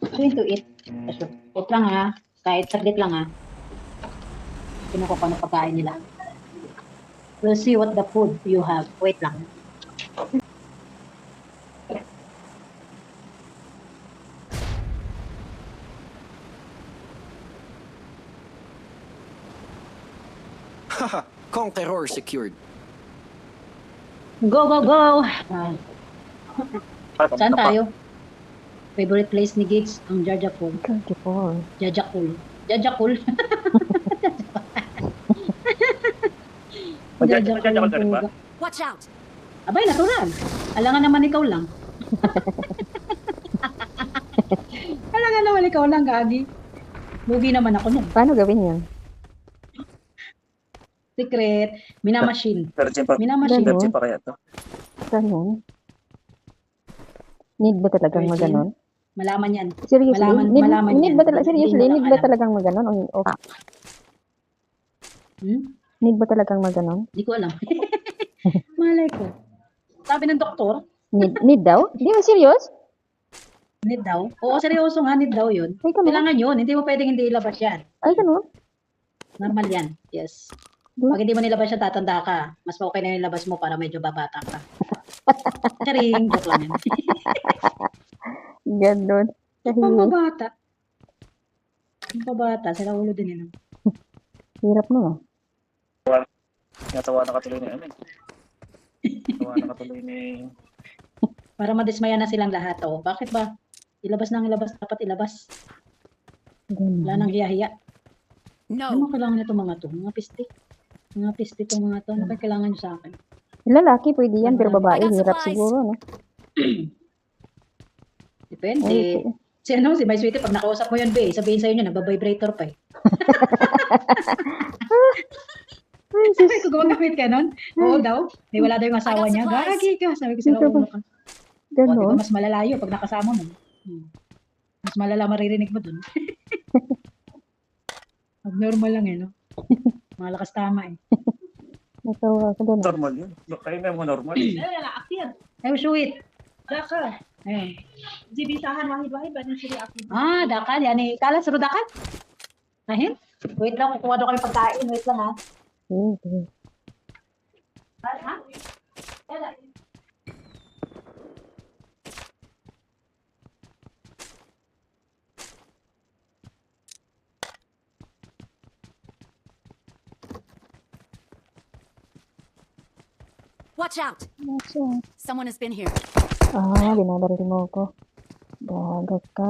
Going to eat. Wait lang ha. Kahit saglit lang ha. Kinuha ko na pagkain nila. We'll see what the food you have. Wait lang. Haha, Conqueror secured. Go, go, go! Saan tayo? Favorite place ni Gigs? Ang Jajakul. Jajakul. Jajakul. Jajakul. Watch out! Abay, natural. Alangan naman ikaw lang. Alangan naman ikaw lang, Gagi. Lugi naman ako nun. Paano gawin yun? Secret. Minamachine. Virgin pa. Minamachine. Virgin pa kaya to. Ganun. Need ba talagang Virgin. maganon? Malaman yan. Seriously? Malaman Need yan. ba talaga, seriously, Hindi mo need lang ba alam. talagang maganon? O, need ba talagang maganon? Hindi ko alam. Malay ko. Sabi ng doktor, Need daw? Hindi ba serious? need daw. Oo, seryoso nga, need daw yun. Ay, ganun? Kailangan yun. Hindi mo pwedeng hindi ilabas yan. Ay, ganun? Normal yan. Yes. Pag hindi mo nilabas yan, tatanda ka. Mas okay na yung labas mo para medyo babata ka. Charing, joke lang yan. Ganun. Ang babata. Ang babata, sila ulo din yun. Hirap no. Natawa na katuloy ni ano. Natawa na katuloy ni... Para madismaya na silang lahat. Oh. Bakit ba? Ilabas na ang ilabas. Dapat ilabas. Wala nang hiya-hiya. Ano No. kailangan nito mga to? Mga pisti. Mga pisti itong mga to. Ano kaya kailangan nyo sa akin? Lalaki pwede yan, pero babae, I got hirap supplies. siguro, no? Depende. Ay, Si ano, si My Sweetie, pag nakausap mo yun, be, sabihin sa'yo niya, nagbabibrator pa eh. ay, Sabi ko, gumagamit ka nun? Oo daw. May wala daw yung asawa niya. supplies. Gagi ka. Sabi ko, sila ulo ka. O, diba, ganun. mas malalayo pag nakasama mo. Mas malala maririnig mo dun. Pag normal lang eh, no? Malakas tama eh. Natawa ko ganun. Normal yun. Kayo na mo normal. Ay, sweet. Daka. Ayun. Zibisahan wahid-wahid ba ng sili akid? Ah, dakal. Yan eh. Kala, suro dakal? Ahin? Wait lang, kukuha daw kami pagkain. Wait lang ha. Okay. Ha? Watch out! Someone has been here. Ah, binabaril mo ko. Dagat ka.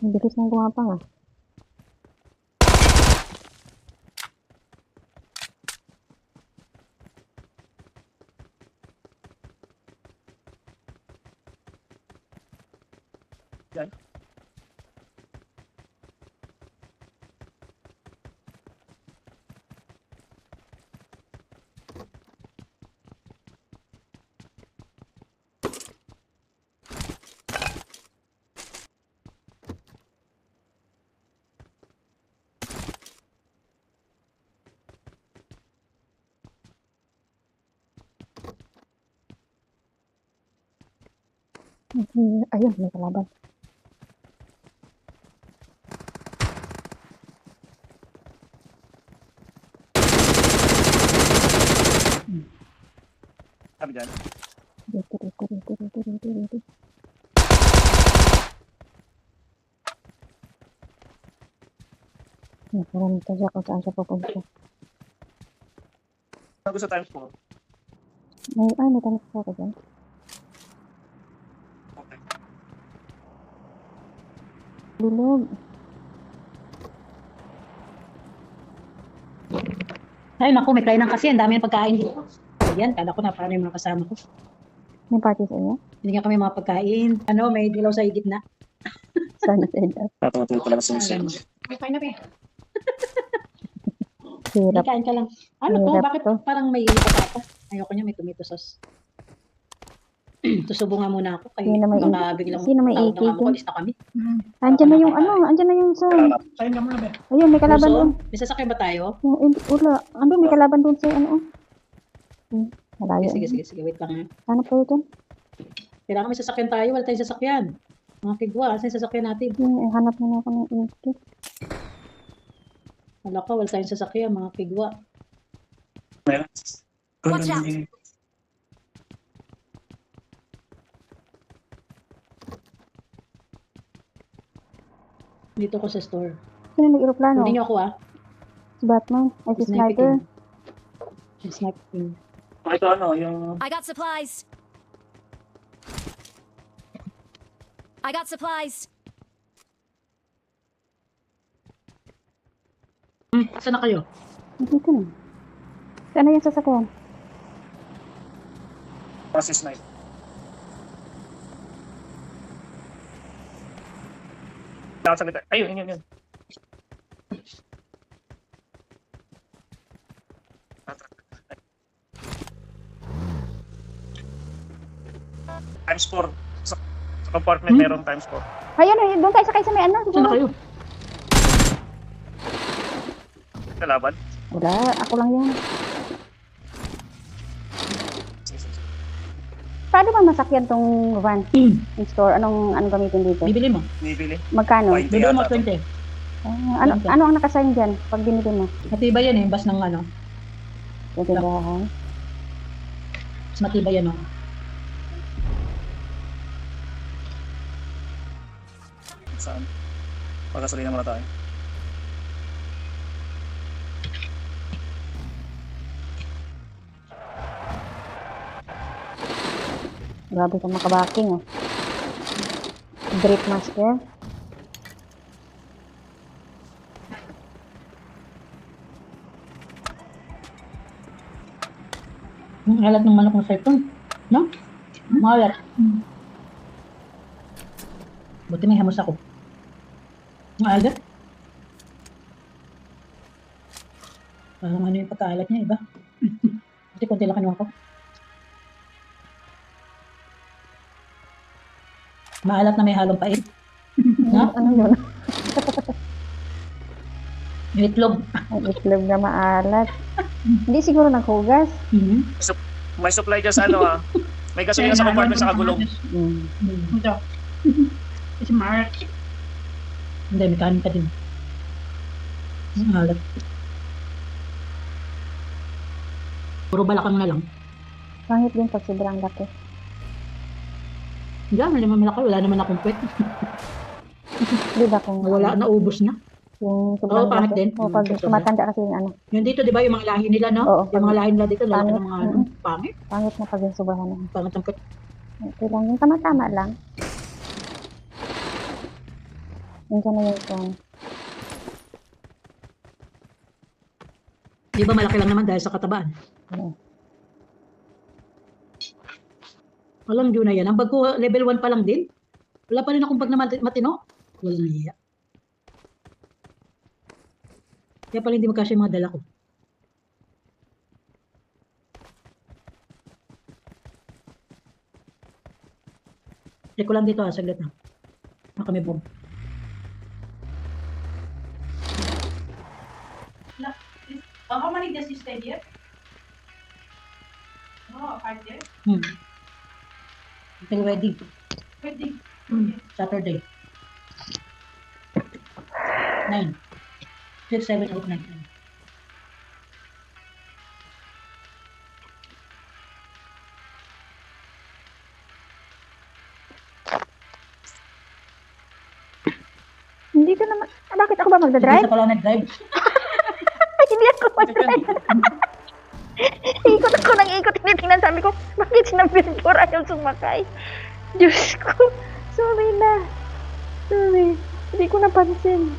Ang bilis mong gumapang ah. Yan. Ayun, may kalaban. Sabi dyan. Dito. Parang siya kung saan siya pupunta. Ano gusto times 4? May tanong ko ako dyan. Okay. Bilog. Ay, naku, may kainan kasi. Ang dami ng pagkain dito. Ayan, kala ko na paano yung mga kasama ko. May party sa inyo? Binigyan kami mga pagkain. Ano, may dilaw sa gitna. Sana sa inyo. Tatawatuloy ko lang sa Alam museum. mo. May kain na ba? Hirap. Kain ka lang. Ano to? Hirap Bakit to. parang may patata? Ayoko niya, may tomato sauce. Tusubo nga muna ako. Kaya Sino may baka biglang sino may tawag AK na nga mo, dyan? alis na kami. Andyan na yung andyan na yung son. Sayang ka muna, be. Ayun, may kalaban Puso, doon. may sasakyan ba tayo? Wala. Andun, may kalaban doon sa ano. Malayo. Sige, wait lang ha. Hanap kayo dyan. Kailangan may sasakyan tayo, wala tayong sasakyan. Mga kigwa, saan yung sasakyan natin? Hanap na ako ng AK. Wala ka, wala tayong sasakyan, mga kigwa. Watch out. Dito ko sa store. Sino nag-aeroplano? Hindi niyo ako Si Batman. Ay, si Sniper. Sniping. Ito ano, yung... I got supplies. I got supplies. Saan na kayo? Dito na. Saan na yung sasakyan? Kasi snipe. Nakasalita. Ayun, yun. Times 4. Sa compartment meron times 4. Ayun, doon tayo sakay sa may ano. Saan na kayo? Kalaban. Wala, ako lang yan. Paano ba masakyan tong van? Yung store, anong gamitin dito? Bibili mo. Bibili. Magkano? 20 Bibili mo yata. 20. Ano ang nakasign dyan pag binili mo? Matibay yan eh, bas ng ano. Tindahan. Mas matibay yan oh. Saan? Pagkasalina muna tayo. Grabe ka makabaking, oh. Drip master. Ang alat ng manok ng cellphone. No? Maalat. Buti may hamos ako. Ang alat. Parang ano yung pagkaalat niya, iba. Buti konti lang kinuha ko. Maalat na may halong pait. No? Ano yun? Yung itlog. Ang itlog na maalat. Hindi siguro naghugas. May supply dyan sa ano May gasolina sa compartment sa kagulong. Ito. Si Mark. Hindi, may kanin ka din. Ang alat. Puro balakang na lang. Pangit din pag sobrang laki. Hindi, may naman malaki. Wala naman akong puwet. Di ba kung Wala, naubos na. yung sobrang Oo, pangit laki? din. O pag tumatanda kasi yung ano, Yung dito, di ba, yung mga lahi nila, no? Oo, Yung mga lahi nila dito, lalaki pangit. ng mga ano, pangit. pangit na pag yung sobrahan na. Pangit ang puwet. Okay lang, yung tama-tama lang. Nandiyan na yung phone. Di ba malaki lang naman dahil sa katabaan? Oo. Walang June na yan. Ang bag ko, level 1 pa lang din. Wala pa rin akong bag na matino. Walang hiya. Kaya pala hindi magkasya yung mga dala ko. Check ko lang dito saglit na. Baka may bomb. How many days you stay here? Oh, 5 days. Until wedding. Wedding. Saturday. 9. 6, 7, 8, 9. Hindi ka naman, bakit ako ba Hindi magdadrive? sa pala nag-drive. Ay, hindi ako mag-drive. Ikot ako ng ikot. Tinitingnan, sabi ko, bakit si Navidor ayaw sumakay? Diyos ko. Sorry na. Sorry. Hindi ko napansin.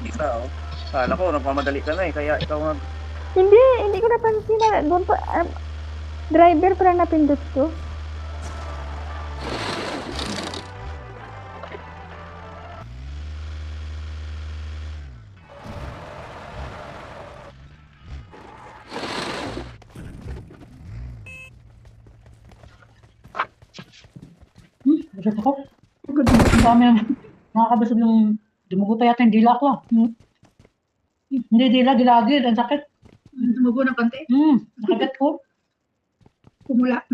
Isa Kala ko, nagmamadali ka na kaya ikaw Hindi ko napansin na doon pa, driver pa lang napindot ko. Kasi ako, ang dami naman. Nakakabasag yung dumugo pa yata yung dila ko. Hindi dila, dilagid. Ang sakit. Tumugo ng konti. Nakagat ko. Pumula.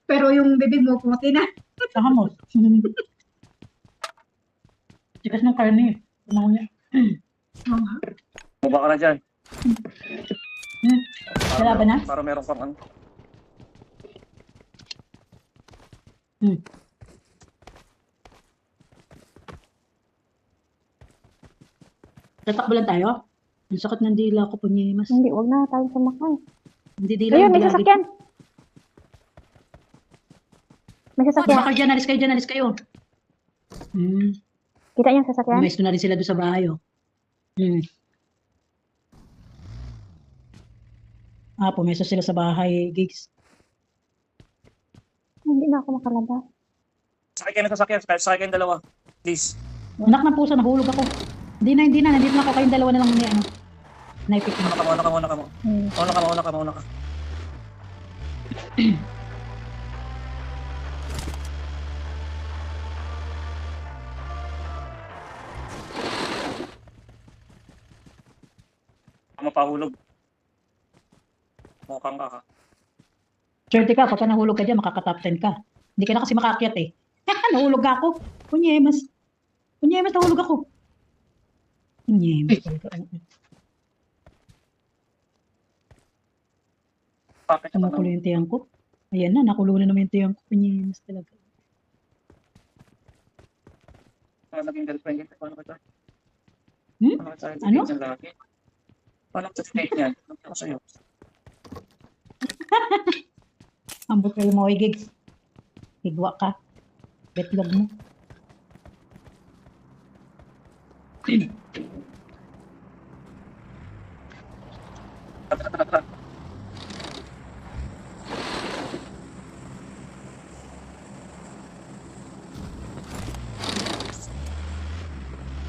Pero yung bibig mo, pumuti na. Saka mo. Tikas ng karne. Tumaw niya. Oo nga. Bumaba ka na dyan. Wala ba na? Para meron kang ano. Tatakbo lang tayo. Ang sakit ng dila ko po niya, mas. Hindi, wag na tayo sumakay. Hindi dila. Ayun, yung may dilagid. sasakyan. May sasakyan. Baka dyan, alis kayo. Kita niyo yung sasakyan? Umayos na rin sila doon sa bahay, oh. Pumeso sila sa bahay, gigs. Hindi na ako makalabas. Sakay kayo ng sasakyan. Sakay kayong dalawa. Please. Anak ng pusa, nahulog ako. Hindi na. Nandito na ako, kayong dalawa na lang ni ano. Naipik mo. Una ka mo. Una ka. Mapahulog. Mukhang ka. Swerte ka, pagka nahulog ka dyan, makaka-top 10 ka. Hindi ka na kasi makakyat eh. Nahulog ako. Kunyemas, nahulog ako. Kunyemas. Bakit ka Tumukulo yung tiyang ko. Ayan na, nakulo na naman yung tiyang ko. Kunyemas talaga. naging girlfriend niya? Paano ka ito? Ano? Paano ka sa date niyan? Ano ko sa'yo? Ambot kayo mo, gigs. Higwa ka. Betlog mo.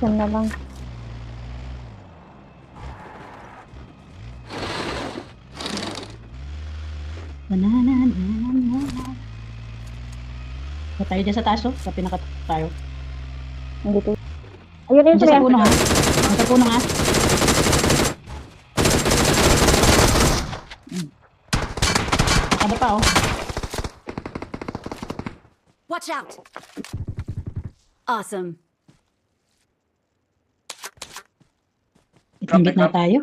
Yan na lang. Ba tayo dyan sa taas, oh. Sa pinaka tayo. Nandito. Ayun yun Dyan sa sila. puno, ha? Dyan sa puno, ha? Nakada pa, oh. Watch out! Awesome. Itinggit na tayo.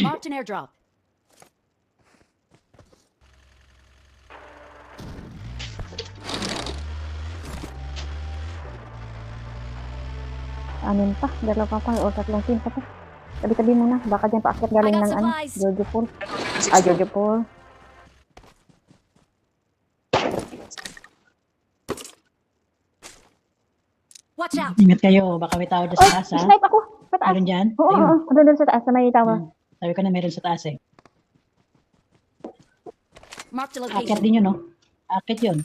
Marked an airdrop. Anin pa. Dalawa pa. O tatlong team pa pa. Tabi-tabi muna. Baka dyan paakyat galing I got ng ano. supplies. Jojo Pool. Ah, Jojo Pool. Watch out! Ingat kayo. Baka may tao dyan Oy, sa taas, ha? snipe ako. Sa taas. Meron dyan? Oo, oo. Doon sa taas. Sa may tawa. Sabi ko na meron sa taas, eh. Marked a Akit location. din yun, no? Akit yun.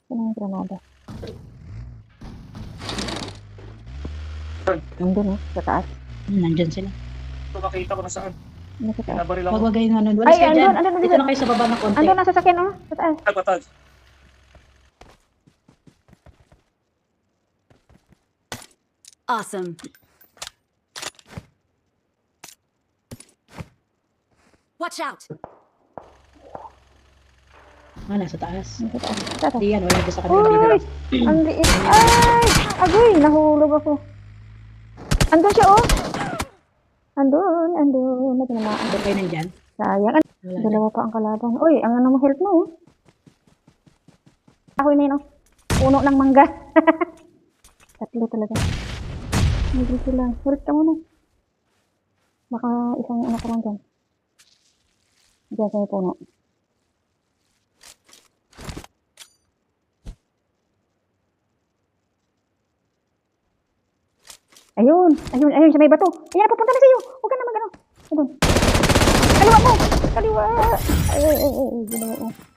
Saan yung granada? Nandun sa taas. Nandyan sila. Ito makita ko na saan. Ano sa taas? Nabaril ako. Huwag wag kayo ano. Walis Ay, kayo dyan. andun, Dito na kayo sa baba ng konti. Andun na sasakyan, oh. Sa taas. Nagbatag. Awesome. Watch out! Nasa taas. Sa taas. Sa taas. Hindi yan. Wala dyan sa kanila. Uy! Ang liit. Ay! Agoy! Nahulog ako. Andun siya, oh. Andun. May tinamaan. Doon kayo nandyan. Sayang. Wala. Dalawa pa ang kalaban. Uy, ang ano mo, help mo, oh. Ahoy na yun, oh. Puno ng mangga. Tatlo talaga. Hindi sila. Help ka muna. Baka isang ano ka lang dyan. Diyan sa may puno. Ayun, sa may bato. Ayan, papunta na sa'yo. Huwag ka na mag-ano. Ayun. Kaliwa mo! Kaliwa! Ay, ginawa mo.